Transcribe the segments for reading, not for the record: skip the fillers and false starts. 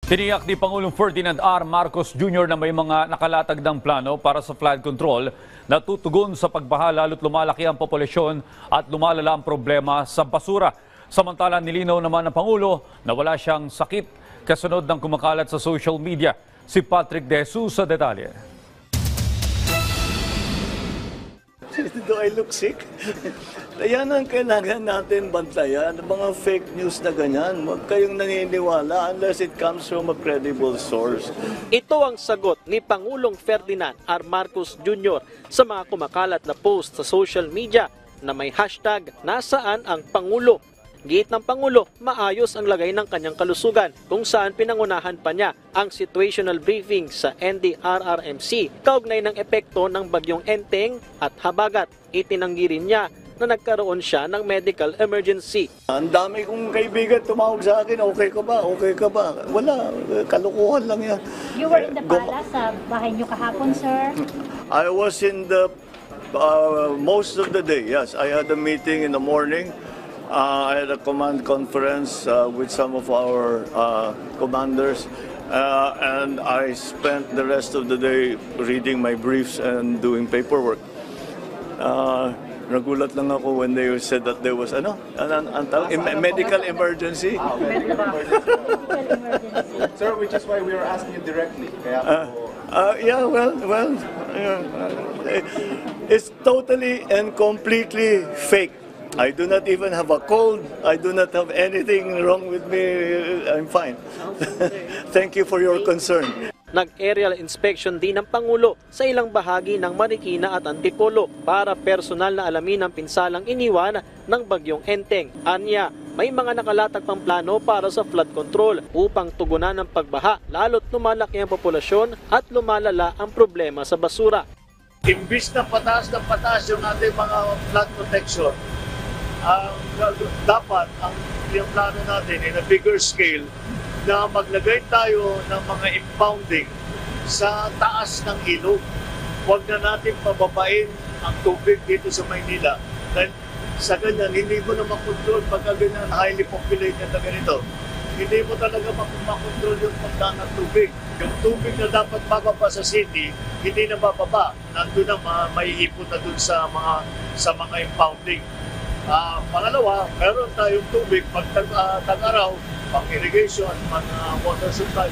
Tiniyak ni Pangulong Ferdinand R. Marcos Jr. na may mga nakalatag ng plano para sa flood control na tutugon sa pagbaha lalo't lumalaki ang populasyon at lumalala ang problema sa basura. Samantala nilinaw naman ng Pangulo na wala siyang sakit kasunod ng kumakalat sa social media. Si Patrick De Jesus sa detalye. Do I look sick? Yan ang kailangan natin bantayan. Mga fake news na ganyan. Huwag kayong naniniwala unless it comes from a credible source. Ito ang sagot ni Pangulong Ferdinand R. Marcos Jr. sa mga kumakalat na post sa social media na may hashtag nasaan ang Pangulo. Giit ng Pangulo, maayos ang lagay ng kanyang kalusugan kung saan pinangunahan pa niya ang situational briefing sa NDRRMC kaugnay ng epekto ng bagyong Enteng at Habagat. Itinanggi rin niya na nagkaroon siya ng medical emergency. Ang dami kong kaibigan tumawag sa akin, okay ka ba? Okay ka ba? Wala, kalukuhan lang yan. You were in the palace sa bahay niyo kahapon, sir? I was in the most of the day, yes. I had a meeting in the morning. I had a command conference with some of our commanders, and I spent the rest of the day reading my briefs and doing paperwork. Nagulat lang ako when they said that there was medical emergency. Sir, which is why we are asking you directly. It's totally and completely fake. I do not even have a cold. I do not have anything wrong with me. I'm fine. Thank you for your concern. Nag-aerial inspection din ng Pangulo sa ilang bahagi ng Marikina at Antipolo para personal na alamin ang pinsalang iniwan ng bagyong Enteng. Anya, may mga nakalatag pang plano para sa flood control upang tugunan ng pagbaha lalo't lumalaki ang populasyon at lumalala ang problema sa basura. Imbis na pataas yung ating mga flood protection, dapat ang plano natin in a bigger scale na maglagay tayo ng mga impounding sa taas ng ilog. Huwag na natin pababain ang tubig dito sa Maynila. Dahil sa ganyan, hindi mo na makontrol pagka ganyan highly populated na ganito. Hindi mo talaga makontrol yung pagdaan ng tubig. Yung tubig na dapat bababa sa city, hindi na bababa. Nandun na maiipon na dun sa mga impounding. Pangalawa, meron tayong tubig pag tag-araw, pang-irrigation, water supply.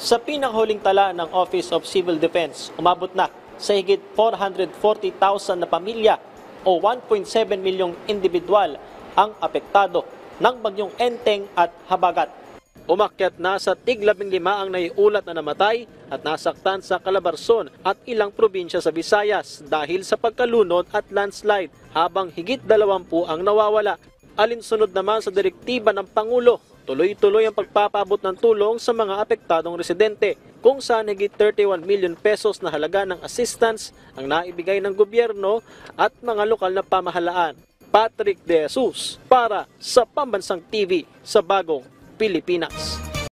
Sa pinakahuling tala ng Office of Civil Defense, umabot na sa higit 440,000 na pamilya o 1.7 milyong individual ang apektado ng bagyong Enteng at Habagat. Umakyat na sa tig-15 ang naiulat na namatay at nasaktan sa Calabarzon at ilang probinsya sa Visayas dahil sa pagkalunod at landslide, habang higit 20 ang nawawala. Alinsunod naman sa direktiba ng Pangulo, tuloy-tuloy ang pagpapaabot ng tulong sa mga apektadong residente kung saan higit 31 million pesos na halaga ng assistance ang naibigay ng gobyerno at mga lokal na pamahalaan. Patrick De Jesus para sa Pambansang TV sa Bagong Pilipinas.